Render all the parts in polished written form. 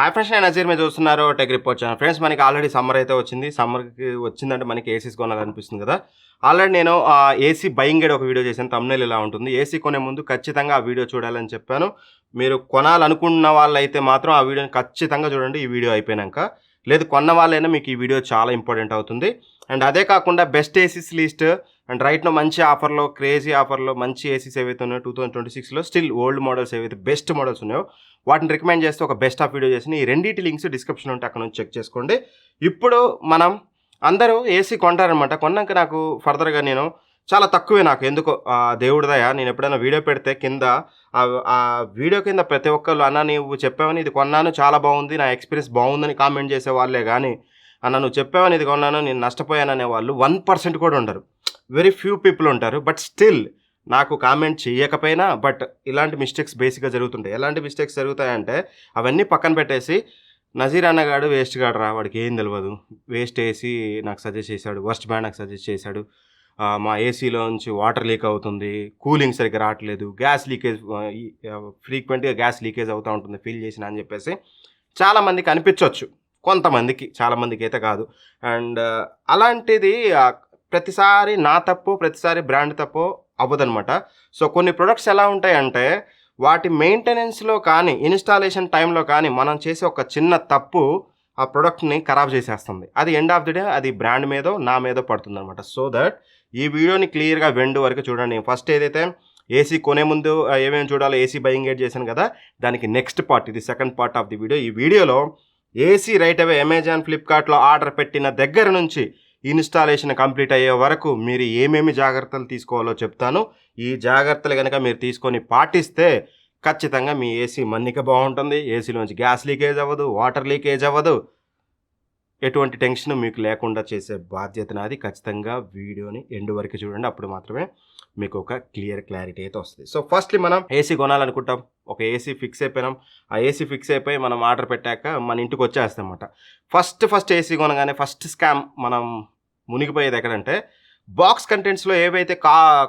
Hi friends, నేను నజీర్. మీరు చూస్తున్నారు టెక్ రిపోర్ట్ ఛానల్. ఫ్రెండ్స్, మనకి ఆల్రెడీ సమ్మర్ అయితే వచ్చింది. సమ్మర్కి వచ్చిందంటే మనకి ఏసీస్ కొనాలనిపిస్తుంది కదా. ఆల్రెడీ నేను ఏసీ బయింగ్ గైడ్ ఒక వీడియో చేశాను. థంబ్నెయిల్ ఇలా ఉంటుంది. ఏసీ కొనే ముందు ఖచ్చితంగా ఆ వీడియో చూడాలని చెప్పాను. మీరు కొనాలనుకున్న వాళ్ళైతే మాత్రం ఆ వీడియోని ఖచ్చితంగా చూడండి ఈ వీడియో అయిపోయాక. లేదు కొన్న వాళ్ళైనా మీకు ఈ వీడియో చాలా ఇంపార్టెంట్ అవుతుంది. అండ్ అదే కాకుండా best ACs list and right now మంచి ఆఫర్లో, క్రేజీ ఆఫర్లో మంచి ఏసీస్ ఏవైతే ఉన్నాయో 2026లో స్టిల్ ఓల్డ్ మోడల్స్ ఏవైతే బెస్ట్ మోడల్స్ ఉన్నాయో వాటిని రికమెండ్ చేస్తే ఒక బెస్ట్ ఆఫ్ వీడియో చేసి ఈ రెండింటి లింక్స్ డిస్క్రిప్షన్ ఉంటే అక్కడ నుంచి చెక్ చేసుకోండి. ఇప్పుడు మనం అందరూ ఏసీ కొంటారనమాట. కొన్నాక నాకు ఫర్దర్గా నేను చాలా తక్కువే, నాకు ఎందుకో దేవుడిదయా, నేను ఎప్పుడైనా వీడియో పెడితే కింద ఆ వీడియో కింద ప్రతి ఒక్కళ్ళు అన్న నువ్వు చెప్పావని ఇది కొన్నాను చాలా బాగుంది, నా ఎక్స్పీరియన్స్ బాగుందని కామెంట్ చేసే వాళ్ళే కానీ అన్న నువ్వు చెప్పావని ఇది కొన్నాను నేను నష్టపోయాను అనే వాళ్ళు 1% కూడా ఉండరు. వెరీ ఫ్యూ పీపుల్ ఉంటారు. బట్ స్టిల్ నాకు కామెంట్ చేయకపోయినా బట్ ఇలాంటి మిస్టేక్స్ బేసిక్గా జరుగుతుంటాయి. ఎలాంటి మిస్టేక్స్ జరుగుతాయంటే అవన్నీ పక్కన పెట్టేసి నజీర్ అన్నగాడు వేస్ట్ గాడు రా, వాడికి ఏం తెలియదు, వేస్ట్ ఏసీ నాకు సజెస్ట్ చేశాడు, వర్స్ట్ బ్యాండ్ నాకు సజెస్ట్ చేశాడు, మా ఏసీలోంచి వాటర్ లీక్ అవుతుంది, కూలింగ్ సరిగ్గా రావట్లేదు, గ్యాస్ లీకేజ్ ఫ్రీక్వెంట్గా గ్యాస్ లీకేజ్ అవుతూ ఉంటుంది ఫీల్ చేసిన అని చెప్పేసి చాలామందికి అనిపించవచ్చు. కొంతమందికి, చాలామందికి అయితే కాదు. అండ్ అలాంటిది ప్రతిసారి నా తప్పు, ప్రతిసారి బ్రాండ్ తప్పు అవ్వదనమాట. సో కొన్ని ప్రొడక్ట్స్ ఎలా ఉంటాయంటే వాటి మెయింటెనెన్స్లో కానీ ఇన్స్టాలేషన్ టైంలో కానీ మనం చేసే ఒక చిన్న తప్పు ఆ ప్రొడక్ట్ని ఖరాబ్ చేసేస్తుంది. అది ఎండ్ ఆఫ్ ది డే అది బ్రాండ్ మీదో నా మీదో పడుతుంది అనమాట. సో దట్ ఈ వీడియోని క్లియర్గా వెండ్ వరకు చూడండి. ఫస్ట్ ఏదైతే ఏసీ కొనే ముందు ఏమేమి చూడాలో ఏసీ బయింగ్ గైడ్ చేశాను కదా, దానికి నెక్స్ట్ పార్ట్, ఇది second part of the video. ఈ వీడియోలో ఏసీ రైట్ అవే అమెజాన్, ఫ్లిప్కార్ట్లో ఆర్డర్ పెట్టిన దగ్గర నుంచి ఇన్స్టాలేషన్ కంప్లీట్ అయ్యే వరకు మీరు ఏమేమి జాగ్రత్తలు తీసుకోవాలో చెప్తాను. ఈ జాగ్రత్తలు కనుక మీరు తీసుకొని పాటిస్తే ఖచ్చితంగా మీ ఏసీ మన్నిక బాగుంటుంది, ఏసీలోంచి గ్యాస్ లీకేజ్ అవ్వదు, వాటర్ లీకేజ్ అవ్వదు, ఎటువంటి టెన్షన్ మీకు లేకుండా చేసే బాధ్యత నాది. ఖచ్చితంగా వీడియోని ఎండ్ వరకు చూడండి, అప్పుడు మాత్రమే మీకు ఒక క్లారిటీ అయితే వస్తుంది. సో ఫస్ట్లీ మనం ఏసీ కొనాలనుకుంటాం, ఒక ఏసీ ఫిక్స్ అయిపోయినాం. ఆ ఏసీ ఫిక్స్ అయిపోయి మనం ఆర్డర్ పెట్టాక మన ఇంటికి వచ్చేస్తాం అన్నమాట. ఫస్ట్ ఏసీ కొనగానే ఫస్ట్ స్కామ్ మనం మునిగిపోయేది ఎక్కడంటే బాక్స్ కంటెంట్స్లో ఏవైతే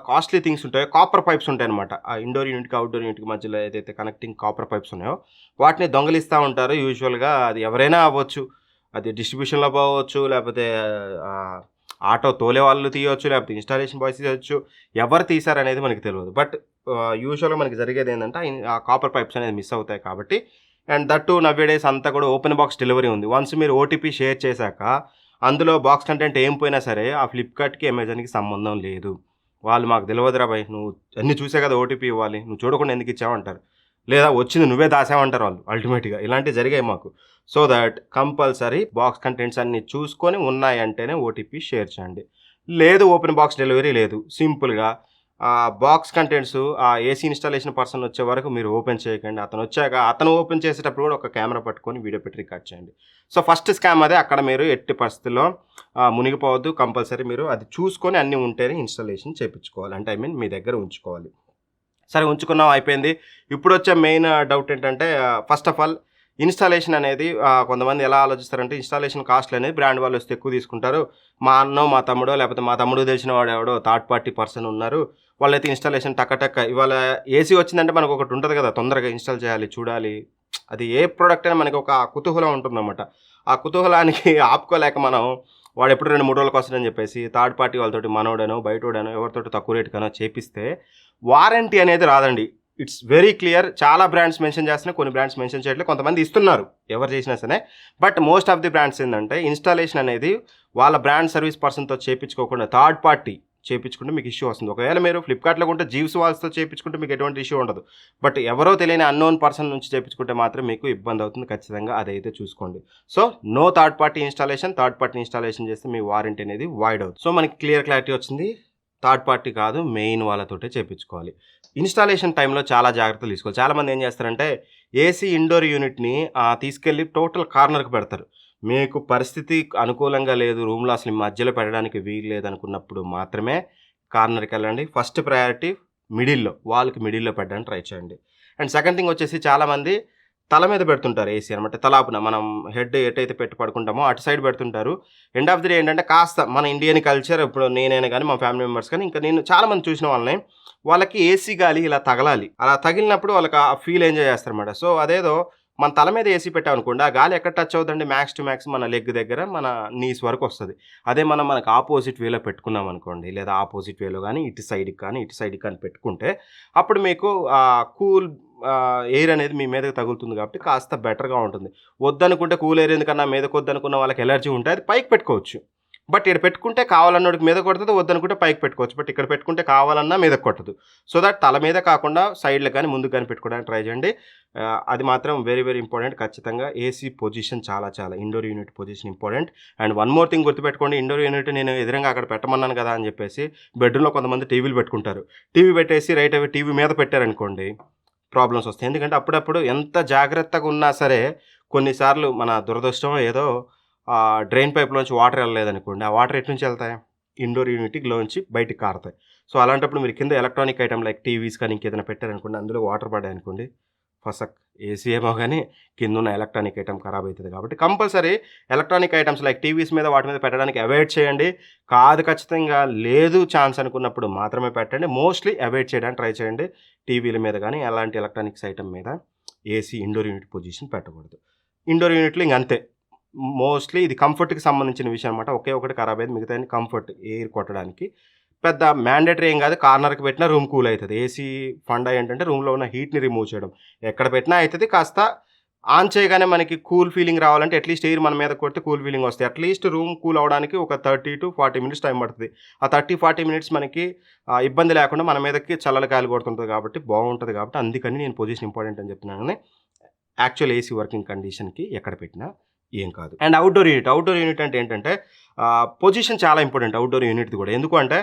కాస్ట్లీ థింగ్స్ ఉంటాయో కాపర్ పైప్స్ ఉంటాయి అనమాట. ఆ ఇండోర్ యూనిట్కి అవుట్డోర్ యూనిట్కి మధ్యలో ఏదైతే కనెక్టింగ్ కాపర్ పైప్స్ ఉన్నాయో వాటిని దొంగలిస్తూ ఉంటారు. యూజువల్గా అది ఎవరైనా అవ్వచ్చు, అది డిస్ట్రిబ్యూషన్లో పోవచ్చు, లేకపోతే ఆటో తోలే వాళ్ళు తీయవచ్చు, లేకపోతే ఇన్స్టాలేషన్ బాయ్స్ తీయవచ్చు. ఎవరు తీసారనేది మనకి తెలియదు. బట్ యూజువల్గా మనకి జరిగేది ఏంటంటే ఆ కాపర్ పైప్స్ అనేది మిస్ అవుతాయి కాబట్టి. అండ్ దట్టు నవ్వేడేస్ అంతా కూడా ఓపెన్ బాక్స్ డెలివరీ ఉంది. వన్స్ మీరు ఓటీపీ షేర్ చేశాక అందులో బాక్స్ కంటెంట్ ఏం పోయినా సరే ఆ ఫ్లిప్కార్ట్కి అమెజాన్కి సంబంధం లేదు. వాళ్ళు మాకు తెలియదురా బాయ్, నువ్వు అన్నీ చూసే కదా ఓటీపీ ఇవ్వాలి, నువ్వు చూడకుండా ఎందుకు ఇచ్చావంటారు, లేదా వచ్చింది నువ్వే దాసావంటారు వాళ్ళు అల్టిమేట్గా. ఇలాంటివి జరిగాయి మాకు. So that compulsory box contents అన్నీ చూసుకొని ఉన్నాయంటేనే ఓటీపీ షేర్ చేయండి. లేదు ఓపెన్ బాక్స్ డెలివరీ లేదు, సింపుల్గా బాక్స్ కంటెంట్స్ ఆ ఏసీ ఇన్స్టాలేషన్ పర్సన్ వచ్చే వరకు మీరు ఓపెన్ చేయకండి. అతను వచ్చాక అతను ఓపెన్ చేసేటప్పుడు కూడా ఒక కెమెరా పట్టుకొని వీడియో పెట్టి రికార్డ్ చేయండి. సో ఫస్ట్ స్కామ్ అదే. అక్కడ మీరు ఎట్టి పరిస్థితుల్లో మునిగిపోవద్దు. కంపల్సరీ మీరు అది చూసుకొని అన్నీ ఉంటేనే ఇన్స్టాలేషన్ చేయించుకోవాలి, అంటే మీ దగ్గర ఉంచుకోవాలి. సరే ఉంచుకున్నాం, అయిపోయింది. ఇప్పుడు వచ్చే మెయిన్ డౌట్ ఏంటంటే ఫస్ట్ ఆఫ్ ఆల్ ఇన్స్టాలేషన్ అనేది కొంతమంది ఎలా ఆలోచిస్తారంటే ఇన్స్టాలేషన్ కాస్ట్లు అనేది బ్రాండ్ వాళ్ళు వస్తే ఎక్కువ తీసుకుంటారు. మా అన్నో మా తమ్ముడో లేకపోతే మా తమ్ముడు తెలిసిన వాడు ఎవడో థర్డ్ పార్టీ పర్సన్ ఉన్నారు, వాళ్ళైతే ఇన్స్టాలేషన్ టక్క ఇవాళ ఏసీ వచ్చిందంటే మనకు ఒకటి ఉంటుంది కదా, తొందరగా ఇన్స్టాల్ చేయాలి, చూడాలి. అది ఏ ప్రోడక్ట్ అయినా మనకి ఒక కుతూహలం ఉంటుందన్నమాట. ఆ కుతూహలానికి ఆపుకోలేక మనం వాడు ఎప్పుడు 2-3 రోజులకు వస్తుందని చెప్పేసి థర్డ్ పార్టీ వాళ్ళతోటి మనోడనో బయటోడనో ఎవరితోటి తక్కువ రేటుకనో చేపిస్తే వారంటీ అనేది రాదండి. It's very clear. చాలా బ్రాండ్స్ మెన్షన్ చేస్తున్నాయి, కొన్ని బ్రాండ్స్ మెన్షన్ చేయట్లేదు, కొంతమంది ఇస్తున్నారు ఎవరు చేసినా సరే. But most of the brands ఏంటంటే ఇన్స్టాలేషన్ అనేది వాళ్ళ బ్రాండ్ సర్వీస్ పర్సన్తో చేయించుకోకుండా థర్డ్ పార్టీ చేయించుకుంటే మీకు ఇష్యూ వస్తుంది. ఒకవేళ మీరు ఫ్లిప్కార్ట్లో ఉంటే జీవ్స్ వాల్స్తో చేయించుకుంటే మీకు ఎటువంటి ఇష్యూ ఉండదు. బట్ ఎవరో తెలియని అన్నోన్ పర్సన్ నుంచి చేయించుకుంటే మాత్రం మీకు ఇబ్బంది అవుతుంది. ఖచ్చితంగా అదైతే చూసుకోండి. So no third party installation. Third party installation చేస్తే మీ వారంటీ అనేది వాయిడ్ అవుతుంది. సో మనకి క్లారిటీ వచ్చింది. థర్డ్ పార్టీ కాదు, మెయిన్ వాళ్ళతోటే చేయించుకోవాలి. ఇన్స్టాలేషన్ టైంలో చాలా జాగ్రత్తలు తీసుకోవాలి. చాలామంది ఏం చేస్తారంటే ఏసీ ఇండోర్ యూనిట్ని తీసుకెళ్ళి టోటల్ కార్నర్కి పెడతారు. మీకు పరిస్థితి అనుకూలంగా లేదు, రూమ్లో అసలు మధ్యలో పెట్టడానికి వీలు లేదనుకున్నప్పుడు మాత్రమే కార్నర్కి వెళ్ళండి. ఫస్ట్ ప్రయారిటీ మిడిల్లో, వాళ్ళకి మిడిల్లో పెట్టడానికి ట్రై చేయండి. అండ్ సెకండ్ థింగ్ వచ్చేసి చాలామంది తల మీద పెడుతుంటారు ఏసీ అనమాట. తలాపున మనం హెడ్ ఎటైతే పెట్టి పడుకుంటామో అటు సైడ్ పెడుతుంటారు. ఎండ్ ఆఫ్ ది డే ఏంటంటే కాస్త మన ఇండియన్ కల్చర్, ఇప్పుడు నేనైనా కానీ మా ఫ్యామిలీ మెంబర్స్ కానీ ఇంకా నేను చాలామంది చూసిన వాళ్ళని, వాళ్ళకి ఏసీ గాలి ఇలా తగలాలి. అలా తగిలినప్పుడు వాళ్ళకి ఆ ఫీల్ ఎంజాయ్ చేస్తారన్నమాట. సో అదేదో మన తల మీద ఏసీ పెట్టామనుకోండి, ఆ గాలి ఎక్కడ టచ్ అవుతుందండి? మ్యాక్స్ టు మ్యాక్స్ మన లెగ్ దగ్గర, మన నీస్ వరకు వస్తది. అదే మనకు ఆపోజిట్ వేలో పెట్టుకున్నామనుకోండి, లేదా ఆపోజిట్ వేలో గానీ, ఇటు సైడ్‌కి కానీ, ఇటు సైడ్‌కి కానీ పెట్టుకుంటే, అప్పుడు మీకు కూల్ ఎయిర్ అనేది మీ మీదకి తగులుతుంది కాబట్టి కాస్త బెటర్‌గా ఉంటుంది. వద్దనుకుంటే కూల్ ఎయిర్ ఎందుకన్నా మీదకొద్దనుకున్న వాళ్ళకి ఎలర్జీ ఉంటే అది పైకి పెట్టుకోవచ్చు. బట్ ఈడ పెట్టుకుంటే కావాలన్నోడికి మీద కొడతది, వద్దనుకుంటే పైకి పెట్టుకోవచ్చు. బట్ ఇక్కడ పెట్టుకుంటే కావాలన్నా మీదకి కొట్టదు. సో దట్ తల మీద కాకుండా సైడ్‌లకి గానీ, ముందుకు గానీ పెట్టుకోవడానికి ట్రై చేయండి. అది మాత్రం వెరీ, వెరీ ఇంపార్టెంట్. ఖచ్చితంగా ఏసీ పొజిషన్ చాలా, చాలా indoor unit position important. And one more thing గుర్తుపెట్టుకోండి. ఇండోర్ యూనిట్ నేను ఎదురుంగా అక్కడ పెట్టమన్నాను కదా అని చెప్పేసి బెడ్‌రూమ్‌లో కొంతమంది టీవీలు పెట్టుకుంటారు. టీవీ పెట్టేసి రైట్ అవే టీవీ మీద పెట్టారనుకోండి, ప్రాబ్లమ్స్ వస్తాయి. ఎందుకంటే అప్పుడప్పుడు ఎంత జాగ్రత్తగా ఉన్నా సరే, కొన్నిసార్లు మన దురదృష్టమో ఏదో డ్రైన్ పైప్‌లోంచి వాటర్ ఎళ్ళలేదనుకోండి, ఆ వాటర్ ఎటు నుంచి ఎళ్తాయి? ఇండోర్ యూనిట్‌లోంచి బయటికి కారతాయి. సో, అలాంటప్పుడు మీరు కింద ఎలక్ట్రానిక్ ఐటెమ్ లైక్ టీవీస్ కానీ ఇంకేదైనా పెట్టారనుకోండి, అందులో వాటర్ పడ్డాయనుకోండి, ఫసక్ ఏసీ ఏమో గానీ కిందున్న ఎలక్ట్రానిక్ ఐటెమ్ ఖరాబ్ అయితది కాబట్టి compulsory electronic items like TVs మీద వాటి మీద పెట్టడానికి అవాయిడ్ చేయండి. కాదు ఖచ్చితంగా లేదు ఛాన్స్ అనుకున్నప్పుడు మాత్రమే పెట్టండి. మోస్ట్‌లీ అవాయిడ్ చేయడానికి ట్రై చేయండి. టీవీల మీద గానీ, అలాంటి ఎలక్ట్రానిక్స్ ఐటెమ్ మీద ఏసీ ఇండోర్ యూనిట్ పొజిషన్ పెట్టకూడదు. ఇండోర్ యూనిట్‌లో ఇంకంతే. మోస్ట్‌లీ ఇది కంఫర్ట్‌కి సంబంధించిన విషయం అనమాట. ఒకే ఒకటి ఖరాబ్ అయ్యేది, మిగతాయన్ని కంఫర్ట్ ఎయిర్ కొట్టడానికి. పెద్ద మ్యాండేటరీ ఏం కాదు. కార్నర్‌కి పెట్టినా రూమ్ కూల్ అయితది. ఏసీ ఫండా ఏంటంటే రూమ్‌లో ఉన్న హీట్‌ని రిమూవ్ చేయడం. ఎక్కడ పెట్టినా అయితది. కాస్త ఆన్ చేయగానే మనకి కూల్ ఫీలింగ్ రావాలంటే అట్‌లీస్ట్ ఎయిర్ మన మీదకి కొడితే కూల్ ఫీలింగ్ వస్తాయి. అట్‌లీస్ట్ రూమ్ కూల్ అవ్వడానికి ఒక 30-40 మినిట్స్ టైం పడతది. ఆ 30-40 మినిట్స్ మనకి ఇబ్బంది లేకుండా మన మీదకి చల్లటి గాలి కొడుతుంటది కాబట్టి బావుంటది కాబట్టి అందుకని నేను పొజిషన్ ఇంపార్టెంట్ అని చెప్తున్నాను గానీ, యాక్చువల్ ఏసీ వర్కింగ్ కండిషన్‌కి ఎక్కడ పెట్టినా ఏం కాదు. And outdoor unit. Outdoor unit అంటే ఏంటంటే పొజిషన్ చాలా ఇంపార్టెంట్ అవుట్‌డోర్ యూనిట్‌ది కూడా. ఎందుకు అంటే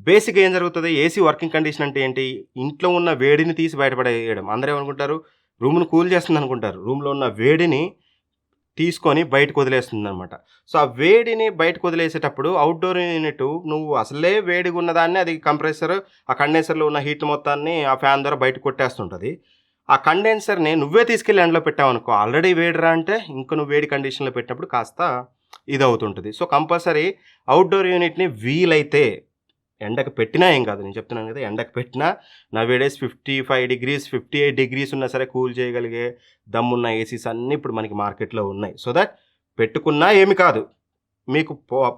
బేసిక్‌గా ఏం జరుగుతది? ఏసీ వర్కింగ్ కండిషన్ అంటే ఏంటి? ఇంట్లో ఉన్న వేడిని తీసి బయట పడేయడం. అందరూ ఏమనుకుంటారు? రూమ్‌ని కూల్ చేస్తుందనుకుంటారు. రూమ్‌లో ఉన్న వేడిని తీసుకొని బయటకు వదిలేస్తుందనమాట. సో, ఆ వేడిని బయటకు వదిలేసేటప్పుడు అవుట్‌డోర్ యూనిట్ నువ్వు అసలే వేడిగున్నదాన్ని అది కంప్రెసర్, ఆ కండెన్సర్‌లో ఉన్న హీట్ మొత్తాన్ని ఆ ఫ్యాన్ ద్వారా బయటకు కొట్టేస్తుంటది. ఆ కండెన్సర్‌ని నువ్వే తీసుకెళ్ళి ఎండలో పెట్టావనుకో, ఆల్రెడీ వేడిరా అంటే ఇంక నువ్వు వేడి కండిషన్‌లో పెట్టినప్పుడు కాస్త ఇదవుతుంటది. సో, కంపల్సరీ అవుట్‌డోర్ యూనిట్‌ని వీలైతే ఎండకు పెట్టినా ఏం కాదు. నేను చెప్తున్నాను కదా! ఎండకు పెట్టినా నౌ-ఏ-డేస్ 55 డిగ్రీస్, 58 డిగ్రీస్ ఉన్నా సరే కూల్ చేయగలిగే దమ్మున్న ఏసీస్ అన్నీ ఇప్పుడు మనకి మార్కెట్‌లో ఉన్నాయి. సో దట్ పెట్టుకున్నా ఏమి కాదు. మీకు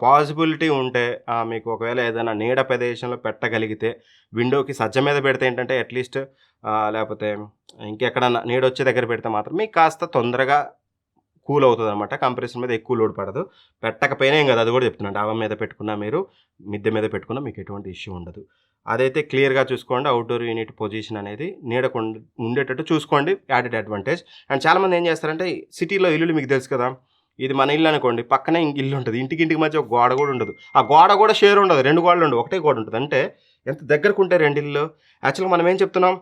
పాజిబిలిటీ ఉంటే మీకు ఒకవేళ ఏదైనా నీడ ప్రదేశంలో పెట్టగలిగితే విండోకి సజ్జ మీద పెడితే ఏంటంటే అట్‌లీస్ట్ లేపోతే ఇంకెక్కడన్నా నీడొచ్చే దగ్గర పెడితే మాత్రం మీకు కాస్త తొందరగా కూల్ అవుతదనమాట. కంప్రెసర్ మీద ఎక్కువ లోడ్ పడదు. పెట్టకపోయినా ఏం కాదు. అది కూడా చెప్తున్నాను. డాబా మీద పెట్టుకున్నా మీరు, మిద్దె మీద పెట్టుకున్నా మీకు ఎటువంటి ఇష్యూ ఉండదు. అదైతే క్లియర్‌గా చూసుకోండి. అవుట్‌డోర్ యూనిట్ పొజిషన్ అనేది నీడకు ఉండేటట్టు చూసుకోండి. Added advantage. అండ్ చాలామంది ఏం చేస్తారంటే సిటీలో ఇల్లులు మీకు తెలుసు కదా! ఇది మన ఇల్లు అనుకోండి. పక్కనే ఇంక ఇల్లు ఉంటది. ఇంటికి ఇంటికి మధ్య ఒక గోడ కూడా ఉండదు. ఆ గోడ కూడా షేర్ ఉండదు. 2 గోడలు ఉండవు. ఒకటే గోడ ఉంటది. అంటే ఎంత దగ్గరకుంటాయి 2 ఇల్లులు. యాక్చువల్‌గా మనం ఏం చెప్తున్నాం?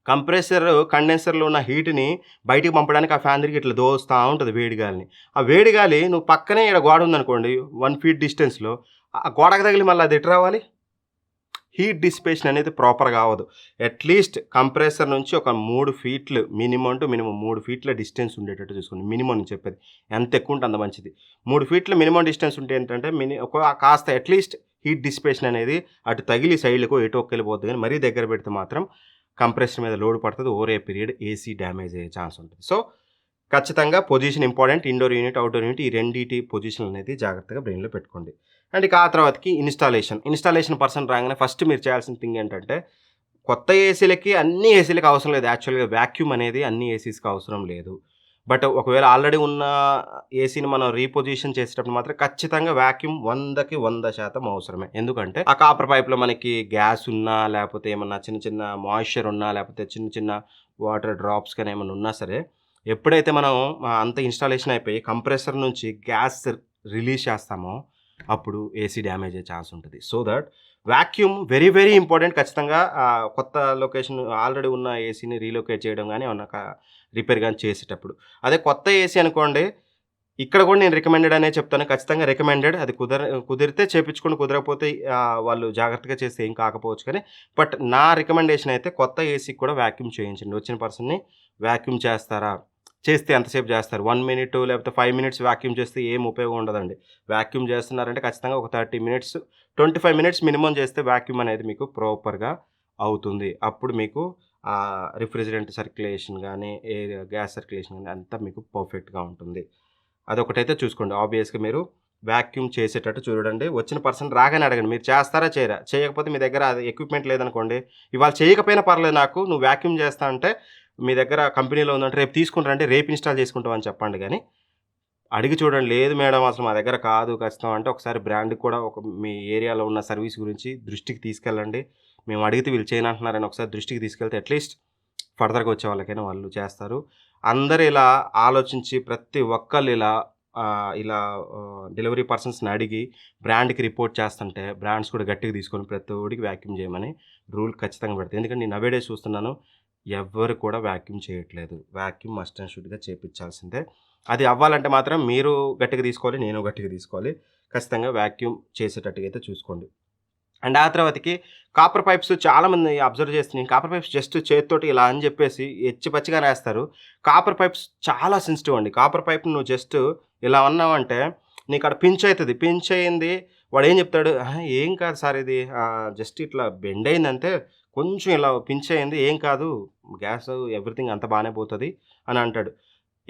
కంప్రెసర్ కండెన్సర్‌లో ఉన్న హీట్‌ని బయటికి పంపడానికి ఆ ఫ్యాన్ తిరిగి ఇట్లా దోస్తా ఉంటది వేడి గాలిని. ఆ వేడి గాలి నువ్వు పక్కనే ఈడ గోడ ఉందనుకోండి 1 ఫీట్ డిస్టెన్స్‌లో ఆ గోడకు తగిలి మళ్ళీ అది ఎటు రావాలి? హీట్ డిసిపేషన్ అనేది ప్రాపర్‌గా అవ్వదు. అట్‌లీస్ట్ కంప్రెసర్ నుంచి ఒక 3 ఫీట్లు మినిమమ్ టు మినిమమ్ 3 ఫీట్ల డిస్టెన్స్ ఉండేటట్టు చూసుకోండి. మినిమమ్ నేను చెప్పేది. ఎంత ఎక్కువ ఉంటే అంత మంచిది. 3 ఫీట్ల మినిమమ్ డిస్టెన్స్ ఉంటే ఏంటంటే ఒక కాస్త అట్‌లీస్ట్ హీట్ డిసిపేషన్ అనేది అటు తగిలి సైడ్‌లకో ఎటో వెళ్ళిపోద్ది గానీ మరీ దగ్గర పెడితే మాత్రం కంప్రెసర్ మీద లోడ్ పడతది. Over a period AC damage అయ్యే ఛాన్స్ ఉంటది. సో, ఖచ్చితంగా position important. Indoor unit, outdoor unit ఈ రెండిటి పొజిషన్ అనేది జాగ్రత్తగా బ్రెయిన్‌లో పెట్టుకోండి. అండ్ ఇక ఆ తర్వాతకి ఇన్‌స్టాలేషన్ పర్సన్ రాగానే ఫస్ట్ మీరు చేయాల్సిన థింగ్ ఏంటంటే, కొత్త ఏసీలకి అన్ని ఏసీలకి అవసరం లేదు. యాక్చువల్‌గా వాక్యూమ్ అనేది అన్ని ఏసీస్‌కి అవసరం లేదు. బట్ ఒకవేళ ఆల్రెడీ ఉన్న ఏసీని మనం రీపొజిషన్ చేసేటప్పుడు మాత్రం ఖచ్చితంగా వాక్యూమ్ 100కి 100% అవసరమే. ఎందుకంటే ఆ కాపర్ పైప్‌లో మనకి గ్యాస్ ఉన్నా, లేపోతే ఏమన్నా చిన్న చిన్న మాయిశ్చర్ ఉన్నా, లేపోతే చిన్న చిన్న వాటర్ డ్రాప్స్ గాని ఏమన్నా ఉన్నా సరే, ఎప్పుడైతే మనం అంతా ఇన్‌స్టాలేషన్ అయిపోయి కంప్రెసర్ నుంచి గ్యాస్ రిలీజ్ చేస్తామో, అప్పుడు ఏసీ డ్యామేజ్ అయ్యే ఛాన్స్ ఉంటది. So that vacuum very, very important. ఖచ్చితంగా కొత్త లొకేషన్ ఆల్రెడీ ఉన్న ఏసీని రీలొకేట్ చేయడం గాని, ఏమన్నా రిపేర్ గాని చేసేటప్పుడు. అదే కొత్త ఏసీ అనుకోండి, ఇక్కడ కూడా నేను రికమెండెడ్ అనే చెప్తాను. ఖచ్చితంగా రికమెండెడ్. అది కుదిరితే చేపించుకోండి. కుదరకపోతే వాళ్ళు జాగ్రత్తగా చేస్తే ఏం కాకపోవచ్చు కానీ, బట్ నా రికమెండేషన్ అయితే కొత్త ఏసీకి కూడా వాక్యూమ్ చేయించండి. వచ్చిన పర్సన్‌ని వాక్యూమ్ చేస్తారా? చేస్తే ఎంతసేపు చేస్తారు? 1 మినిట్ లేకపోతే 5 మినిట్స్ వాక్యూమ్ చేస్తే ఏం ఉపయోగం ఉండదండి. వాక్యూమ్ చేస్తున్నారంటే ఖచ్చితంగా ఒక 30 మినిట్స్, 25 మినిట్స్ మినిమమ్ చేస్తే వాక్యూమ్ అనేది మీకు ప్రాపర్‌గా అవుతుంది. అప్పుడు మీకు రిఫ్రిజిరెంట్ సర్క్యులేషన్ కానీ గ్యాస్ సర్క్యులేషన్ కానీ అంతా మీకు పర్ఫెక్ట్గా ఉంటుంది. అదొకటైతే చూసుకోండి. ఆబ్వియస్గా మీరు వ్యాక్యూమ్ చేసేటట్టు చూడండి. వచ్చిన పర్సన్ రాగానే అడగండి, మీరు చేస్తారా చేయరా? చేయకపోతే మీ దగ్గర అది ఎక్విప్మెంట్ లేదనుకోండి, ఇవాళ చేయకపోయినా పర్లేదు, నాకు నువ్వు వ్యాక్యూమ్ చేస్తా అంటే మీ దగ్గర కంపెనీలో ఉందంటే రేపు తీసుకుంటారంటే రేపు ఇన్స్టాల్ చేసుకుంటాం అని చెప్పండి. కానీ అడిగి చూడండి, లేదు మేడం అసలు మా దగ్గర కాదు ఖచ్చితం అంటే ఒకసారి బ్రాండ్కి కూడా మీ ఏరియాలో ఉన్న సర్వీస్ గురించి దృష్టికి తీసుకెళ్ళండి. మేము అడిగితే వీళ్ళు చేయనంటున్నారని ఒకసారి దృష్టికి తీసుకెళ్తే అట్లీస్ట్ ఫర్దర్గా వచ్చే వాళ్ళకైనా వాళ్ళు చేస్తారు. అందరూ ఇలా ఆలోచించి ప్రతి ఒక్కళ్ళు ఇలా డెలివరీ పర్సన్స్ని అడిగి బ్రాండ్కి రిపోర్ట్ చేస్తుంటే బ్రాండ్స్ కూడా గట్టిగా తీసుకొని ప్రతి ఒడికి వ్యాక్యూమ్ చేయమని రూల్ ఖచ్చితంగా పెడతాయి. ఎందుకంటే నేను నవేడేస్ చూస్తున్నాను, ఎవ్వరు కూడా వ్యాక్యూమ్ చేయట్లేదు. వ్యాక్యూమ్ మస్ట్ అండ్ షుడ్గా చేయించాల్సిందే. అది అవ్వాలంటే మాత్రం మీరు గట్టిగా తీసుకోవాలి, నేను గట్టిగా తీసుకోవాలి. ఖచ్చితంగా వ్యాక్యూమ్ చేసేటట్టుగా అయితే చూసుకోండి. అండ్ ఆ తర్వాతకి కాపర్ పైప్స్ చాలామంది అబ్జర్వ్ చేస్తున్నాను. కాపర్ పైప్స్ జస్ట్ చేతితోటి ఇలా అని చెప్పేసి ఎచ్చిపచ్చిగా వేస్తారు. కాపర్ పైప్స్ చాలా సెన్సిటివ్ అండి. కాపర్ పైప్ నువ్వు జస్ట్ ఇలా అన్నావంటే నీకు అక్కడ పించ్ అవుతుంది. పించ్ అయింది, వాడు ఏం చెప్తాడు, ఏం కాదు సార్ ఇది జస్ట్ ఇట్లా బెండ్ అయిందంటే కొంచెం ఇలా పించ్ అయింది, ఏం కాదు, గ్యాస్ ఎవ్రీథింగ్ అంత బాగానే పోతుంది అని అంటాడు.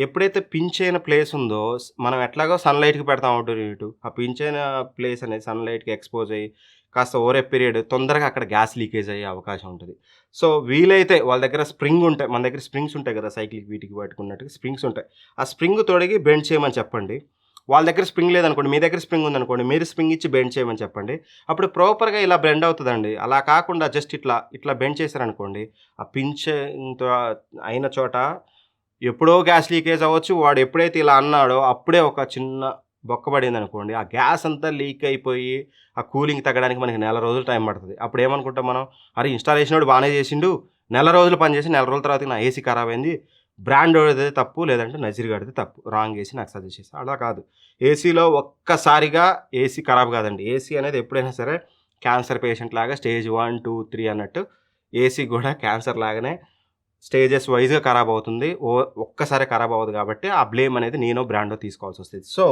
ఎప్పుడైతే పించ్ అయిన ప్లేస్ ఉందో మనం ఎట్లాగో సన్లైట్కి పెడతాం అవుట్డోర్ యూనిట్, ఆ పించ్ అయిన ప్లేస్ అనేది సన్లైట్కి ఎక్స్పోజ్ అయ్యి కాస్త ఓవర్ పీరియడ్ తొందరగా అక్కడ గ్యాస్ లీకేజ్ అయ్యే అవకాశం ఉంటుంది. సో వీలైతే వాళ్ళ దగ్గర స్ప్రింగ్ ఉంటాయి, మన దగ్గర స్ప్రింగ్స్ ఉంటాయి కదా, సైకిల్కి వీటికి పట్టుకున్నట్టుగా స్ప్రింగ్స్ ఉంటాయి, ఆ స్ప్రింగ్ తొడిగి బెండ్ చేయమని చెప్పండి. వాళ్ళ దగ్గర స్ప్రింగ్ లేదనుకోండి, మీ దగ్గర స్ప్రింగ్ ఉందనుకోండి, మీరు స్ప్రింగ్ ఇచ్చి బెండ్ చేయమని చెప్పండి. అప్పుడు ప్రాపర్గా ఇలా బెండ్ అవుతుందండి. అలా కాకుండా జస్ట్ ఇట్లా బెండ్ చేశారనుకోండి, ఆ పించ్తో అయిన చోట ఎప్పుడో గ్యాస్ లీకేజ్ అవ్వచ్చు. వాడు ఎప్పుడైతే ఇలా అన్నాడో అప్పుడే ఒక చిన్న బొక్కబడింది అనుకోండి, ఆ గ్యాస్ అంతా లీక్ అయిపోయి ఆ కూలింగ్ తగ్గడానికి మనకి నెల రోజులు టైం పడుతుంది. అప్పుడు ఏమనుకుంటాం మనం, అరే ఇన్స్టాలేషన్ వాడు బాగానే చేసిండు, నెల రోజులు పనిచేసి నెల రోజుల తర్వాత నా ఏసీ ఖరాబ్ అయింది, బ్రాండ్ వాడిదే తప్పు, లేదంటే నజీర్ గాడిది తప్పు, రాంగ్ ఏసీ నాకు సజెస్ట్ చేసి. అలా కాదు, ఏసీలో ఒక్కసారిగా ఏసీ ఖరాబ్ కాదండి. ఏసీ అనేది ఎప్పుడైనా సరే క్యాన్సర్ పేషెంట్ లాగా స్టేజ్ 1, 2, 3 అన్నట్టు ఏసీ కూడా క్యాన్సర్ లాగానే స్టేజెస్ వైజ్గా ఖరాబ్ అవుతుంది. ఒక్కసారి ఖరాబ్ అవ్వదు. కాబట్టి ఆ బ్లేమ్ అనేది నేను బ్రాండ్లో తీసుకోవాల్సి వస్తుంది. సో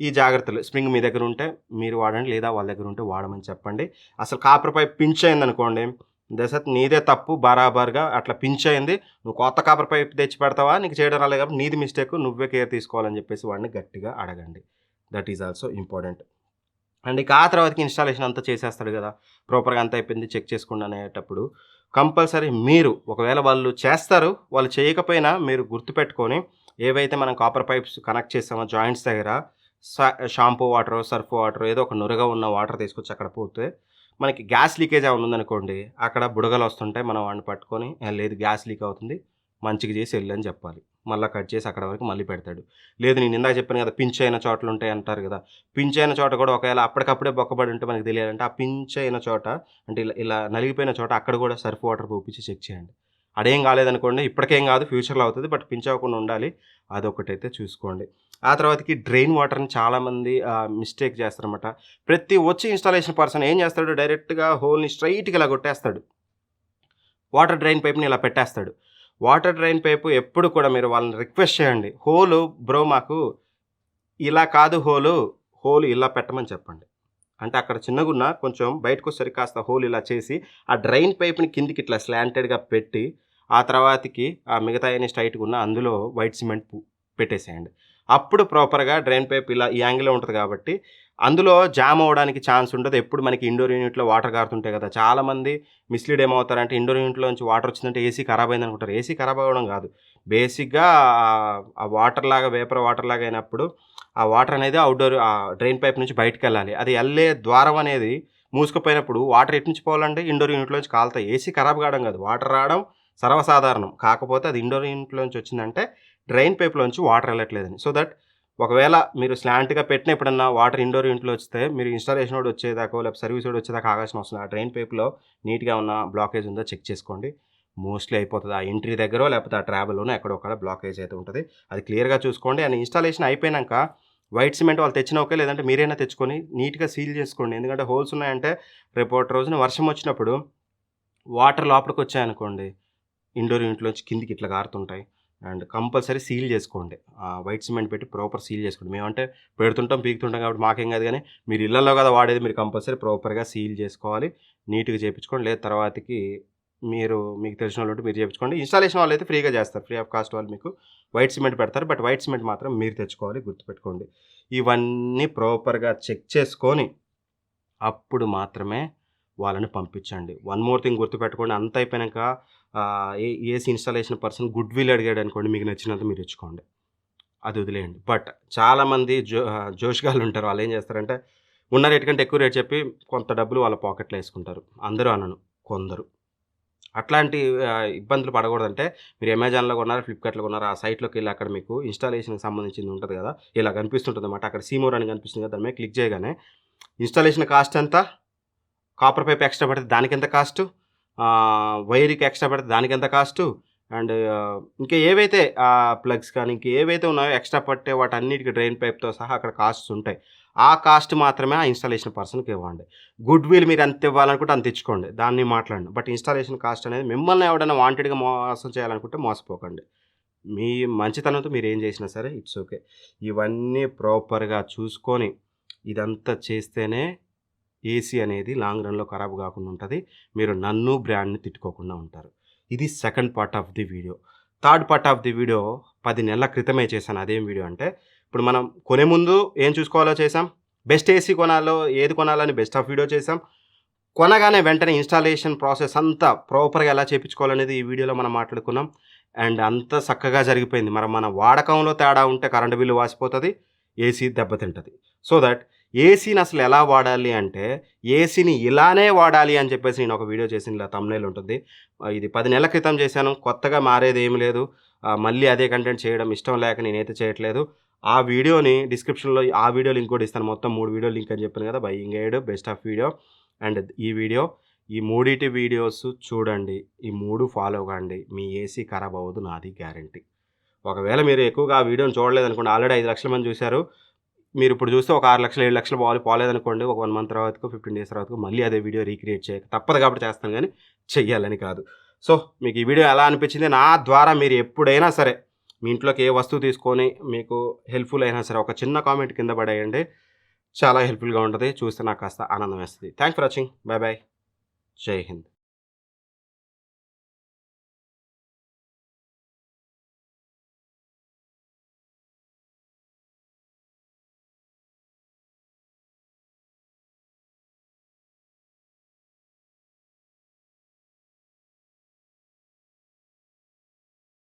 ఈ జాగ్రత్తలు, స్ప్రింగ్ మీ దగ్గర ఉంటే మీరు వాడండి, లేదా వాళ్ళ దగ్గర ఉంటే వాడమని చెప్పండి. అసలు కాపర్ పైప్ పించ్ అయింది అనుకోండి, దశత్ నీదే తప్పు, బరాబర్గా అట్లా పించ్ అయింది, నువ్వు కొత్త కాపర్ పైప్ తెచ్చి పెడతావా, నీకు చేయడం రాలేదు కాబట్టి నీది మిస్టేక్, నువ్వే కేర్ తీసుకోవాలని చెప్పేసి వాడిని గట్టిగా అడగండి. That is also important. And ఇక ఆ తర్వాతకి ఇన్స్టాలేషన్ అంతా చేసేస్తాడు కదా, ప్రాపర్గా అంతా అయిపోయింది చెక్ చేసుకోండి అనేటప్పుడు కంపల్సరీ మీరు, ఒకవేళ వాళ్ళు చేస్తారు, వాళ్ళు చేయకపోయినా మీరు గుర్తుపెట్టుకొని ఏవైతే మనం కాపర్ పైప్స్ కనెక్ట్ చేస్తామో జాయింట్స్ దగ్గర షాంపూ వాటర్, సర్ఫ్ వాటర్, ఏదో ఒక నురగ ఉన్న వాటర్ తీసుకొచ్చి అక్కడ పోతే మనకి గ్యాస్ లీకేజ్ ఏమైనా ఉందనుకోండి, అక్కడ బుడగలు వస్తుంటాయి, మనం వాడిని పట్టుకొని లేదు గ్యాస్ లీక్ అవుతుంది మంచిగా చేసి వెళ్ళని చెప్పాలి. మళ్ళీ కట్ చేసి అక్కడ వరకు మళ్ళీ పెడతాడు. లేదు నేను ఇందాక చెప్పాను కదా పించ్ అయిన చోట్ల ఉంటాయి అంటారు కదా, పించ్ అయిన చోట కూడా ఒకవేళ అప్పటికప్పుడే బొక్కబడి ఉంటే మనకి తెలియాలంటే ఆ పించ్ అయిన చోట అంటే ఇలా నలిగిపోయిన చోట అక్కడ కూడా సర్ఫ్ వాటర్ పోపించి చెక్ చేయండి. అదేం కాలేదనుకోండి, ఇప్పటికేం కాదు ఫ్యూచర్లో అవుతుంది, బట్ పించ్ అవ్వకుండా ఉండాలి, అదొకటైతే చూసుకోండి. ఆ తర్వాతకి డ్రైన్ వాటర్ని చాలామంది మిస్టేక్ చేస్తారన్నమాట. ప్రతి వచ్చి ఇన్స్టాలేషన్ పర్సన్ ఏం చేస్తాడు, డైరెక్ట్గా హోల్ని స్ట్రైట్గా ఇలా కొట్టేస్తాడు, వాటర్ డ్రైన్ పైప్ని ఇలా పెట్టేస్తాడు. వాటర్ డ్రైన్ పైపు ఎప్పుడు కూడా మీరు వాళ్ళని రిక్వెస్ట్ చేయండి, హోలు బ్రో మాకు ఇలా కాదు, హోలు ఇలా పెట్టమని చెప్పండి. అంటే అక్కడ చిన్నగున్న కొంచెం బయటకు వచ్చేసరి కాస్త హోల్ ఇలా చేసి ఆ డ్రైన్ పైప్ని కిందికి ఇట్లా స్లాంటెడ్గా పెట్టి ఆ తర్వాతకి ఆ మిగతా అన్ని స్ట్రైట్గా ఉన్న అందులో వైట్ సిమెంట్ పెట్టేసేయండి. అప్పుడు ప్రాపర్గా డ్రైన్ పైప్ ఇలా ఈ యాంగిల్లో ఉంటుంది కాబట్టి అందులో జామ్ అవ్వడానికి ఛాన్స్ ఉండదు. ఎప్పుడు మనకి ఇండోర్ యూనిట్లో వాటర్ కారుతుంటాయి కదా, చాలామంది మిస్లీడ్ ఏమవుతారంటే ఇండోర్ యూనిట్లో నుంచి వాటర్ వచ్చిందంటే ఏసీ ఖరాబ్ అయింది అనుకుంటారు. ఏసీ ఖరాబ్ అవ్వడం కాదు, బేసిక్గా ఆ వాటర్ లాగా వేపర్ వాటర్ లాగా అయినప్పుడు ఆ వాటర్ అనేది అవుట్డోర్ ఆ డ్రైన్ పైప్ నుంచి బయటకు వెళ్ళాలి. అది వెళ్ళే ద్వారం అనేది మూసుకుపోయినప్పుడు వాటర్ ఎటు నుంచి పోవాలంటే ఇండోర్ యూనిట్లోంచి కాలుతాయి. ఏసీ ఖరాబ్ కావడం కాదు, వాటర్ రావడం సర్వసాధారణం. కాకపోతే అది ఇండోర్ యూనిట్లోంచి వచ్చిందంటే డ్రైన్ పైప్లోంచి వాటర్ వెళ్ళట్లేదని. సో దట్ ఒకవేళ మీరు స్లాంట్గా పెట్టిన ఎప్పుడన్నా వాటర్ ఇండోర్ యూనిట్లో వస్తే మీరు ఇన్స్టాలేషన్ వాడు వచ్చేదాకో లేకపోతే సర్వీస్ వాడు వచ్చేదాకా ఆగాల్సిన అవసరం. ఆ డ్రైన్ పైప్లో నీట్గా ఉన్న బ్లాకేజ్ ఉందో చెక్ చేసుకోండి. మోస్ట్లీ అయిపోతుంది. ఆ ఎంట్రీ దగ్గర లేకపోతే ఆ ట్రావెల్లోనే ఎక్కడొక్కడ బ్లాకేజ్ అయితే ఉంటుంది, అది క్లియర్గా చూసుకోండి. అండ్ ఇన్స్టాలేషన్ అయిపోయాక వైట్ సిమెంట్ వాళ్ళు తెచ్చిన ఓకే, లేదంటే మీరైనా తెచ్చుకొని నీట్గా సీల్ చేసుకోండి. ఎందుకంటే హోల్స్ ఉన్నాయంటే రేపటి రోజున వర్షం వచ్చినప్పుడు వాటర్ లోపలికి వచ్చాయనుకోండి, ఇండోర్ యూనిట్లోంచి కిందికి ఇట్లా కారుతుంటాయి. అండ్ కంపల్సరీ సీల్ చేసుకోండి, వైట్ సిమెంట్ పెట్టి ప్రాపర్ సీల్ చేసుకోండి. మేమంటే పెడుతుంటాం పీకుతుంటాం కాబట్టి మాకేం కాదు, కానీ మీరు ఇళ్లలో కదా వాడేది, మీరు కంపల్సరీ ప్రాపర్గా సీల్ చేసుకోవాలి, నీట్గా చేయించుకోండి. లేదు తర్వాతకి మీకు తెలిసిన వాళ్ళు ఉంటే మీరు చేయించుకోండి. ఇన్‌స్టాలేషన్ వాళ్ళైతే ఫ్రీగా చేస్తారు. ఫ్రీ ఆఫ్ కాస్ట్ వాళ్ళు మీకు వైట్ సిమెంట్ పెడతారు. బట్ వైట్ సిమెంట్ మాత్రం మీరు తెచ్చుకోవాలి, గుర్తుపెట్టుకోండి. ఇవన్నీ ప్రాపర్‌గా చెక్ చేసుకొని అప్పుడు మాత్రమే వాళ్ళని పంపించండి. వన్ మోర్ థింగ్ గుర్తుపెట్టుకోండి. అంతా అయిపోయినాక AC installation person goodwill అడిగాడనుకోండి, మీకు నచ్చినంత మీరు ఇచ్చుకోండి. అది వదిలేయండి. బట్ చాలామంది జోష్‌గాళ్ళు ఉంటారు. వాళ్ళేం చేస్తారంటే ఉన్న రేట్ కంటే ఎక్కువ రేట్ చెప్పి కొంత డబ్బులు వాళ్ళ పాకెట్‌లో యేసుకుంటారు. అందరూ అనను, కొందరు. అట్లాంటి ఇబ్బందులు పడకూడదంటే మీరు అమెజాన్‌లో కొన్నారా, ఫ్లిప్‌కార్ట్‌లో కొన్నారా, ఆ సైట్‌లోకెళ్ళి అక్కడ మీకు ఇన్‌స్టాలేషన్‌కి సంబంధించింది ఉంటది కదా! ఇలా కనిపిస్తుంటదనమాట. అక్కడ సీ మోర్ అని కనిపిస్తుంది కదా! దాని మీద క్లిక్ చేయగానే ఇన్‌స్టాలేషన్ కాస్ట్ ఎంత, కాపర్ పైప్ ఎక్స్ట్రా పడితే దానికెంత కాస్టు, వైర్‌కి ఎక్స్ట్రా పడితే దానికెంత కాస్టు, అండ్ ఇంకా ఏవైతే ప్లగ్స్ కానీ ఇంకేవైతే ఉన్నాయో ఎక్స్ట్రా పట్టే వాటన్నిటికి డ్రైన్ పైప్‌తో సహా అక్కడ కాస్ట్స్ ఉంటాయి. ఆ కాస్ట్ మాత్రమే ఆ ఇన్‌స్టాలేషన్ పర్సన్‌కి ఇవ్వండి. గుడ్ విల్ మీరు ఎంత ఇవ్వాలనుకుంటే అంత ఇచ్చుకోండి. దాన్ని మాట్లాడండి. బట్ ఇన్‌స్టాలేషన్ కాస్ట్ అనేది మిమ్మల్ని ఎవడైనా వాంటెడ్‌గా మోసం చేయాలనుకుంటే మోసపోకండి. మీ మంచితనంతో మీరేం చేసినా సరే ఇట్స్ ఓకే. ఇవన్నీ ప్రాపర్‌గా చూసుకొని ఇదంతా చేస్తేనే ఏసీ అనేది లాంగ్ రన్‌లో ఖరాబ్ కాకుండా ఉంటది. మీరు నన్ను, బ్రాండ్‌ని తిట్టుకోకుండా ఉంటారు. ఇది second part of the video. Third part of the video 10 నెలల క్రితమే చేశాను. అదేం వీడియో అంటే, ఇప్పుడు మనం కొనే ముందు ఏం చూసుకోవాలో చేసాం. బెస్ట్ ఏసీ కొనాలో ఏది కొనాలని బెస్ట్ ఆఫ్ వీడియో చేసాం. కొనగానే వెంటనే ఇన్‌స్టాలేషన్ ప్రాసెస్ అంతా ప్రాపర్‌గా ఎలా చేపించుకోవాలనేది ఈ వీడియోలో మనం మాట్లాడుకున్నాం. అండ్ అంతా చక్కగా జరిగిపోయింది. మరి మన వాడకంలో తేడా ఉంటే కరెంట్ బిల్లు వాసిపోతది. ఏసీ దెబ్బతింటది. సో దట్ ఏసీని అసలు ఎలా వాడాలి అంటే, ఏసీని ఇలానే వాడాలి అని చెప్పేసి నేను ఒక వీడియో చేసిన ఇలా థంబ్‌నెయిల్ ఉంటుంది. ఇది 10 నెలల క్రితం చేశాను. కొత్తగా మారేదేమి లేదు. మళ్ళీ అదే కంటెంట్ చేయడం ఇష్టం లేక నేనైతే చేయట్లేదు. ఆ వీడియోని డిస్క్రిప్షన్‌లో ఆ వీడియో లింక్ కూడా ఇస్తాను. మొత్తం 3 వీడియో లింక్ అని చెప్పాను కదా! Buying aid, best of video and ఈ వీడియో. ఈ మూడిటి వీడియోస్ చూడండి. ఈ 3 ఫాలో కండి. మీ ఏసీ ఖరాబ్ అవ్వదు, నాది గ్యారంటీ. ఒకవేళ మీరు ఎక్కువగా ఆ వీడియోని చూడలేదనుకోండి, ఆల్రెడీ 5,00,000 మంది చూసారు. మీరిప్పుడు చూస్తే ఒక 6,00,000, 7,00,000 పోలేదనుకోండి, ఒక 1 మంత్ తర్వాతకో, 15 డేస్ తర్వాతకో మళ్ళీ అదే వీడియో రీక్రియేట్ చేయక తప్పదు కాబట్టి చేస్తాను గానీ, చెయ్యాలని కాదు. సో, మీకు ఈ వీడియో ఎలా అనిపించింది? నా ద్వారా మీరు ఎప్పుడైనా సరే, మీ ఇంట్లోకి ఏ వస్తువు తీసుకొని మీకు హెల్ప్‌ఫుల్ అయినా సరే, ఒక చిన్న కామెంట్ కింద పడేయండి. చాలా హెల్ప్‌ఫుల్‌గా ఉంటది. చూస్తే నాకు కాస్త ఆనందం వేస్తది. Thanks for watching. By by. జై హింద్.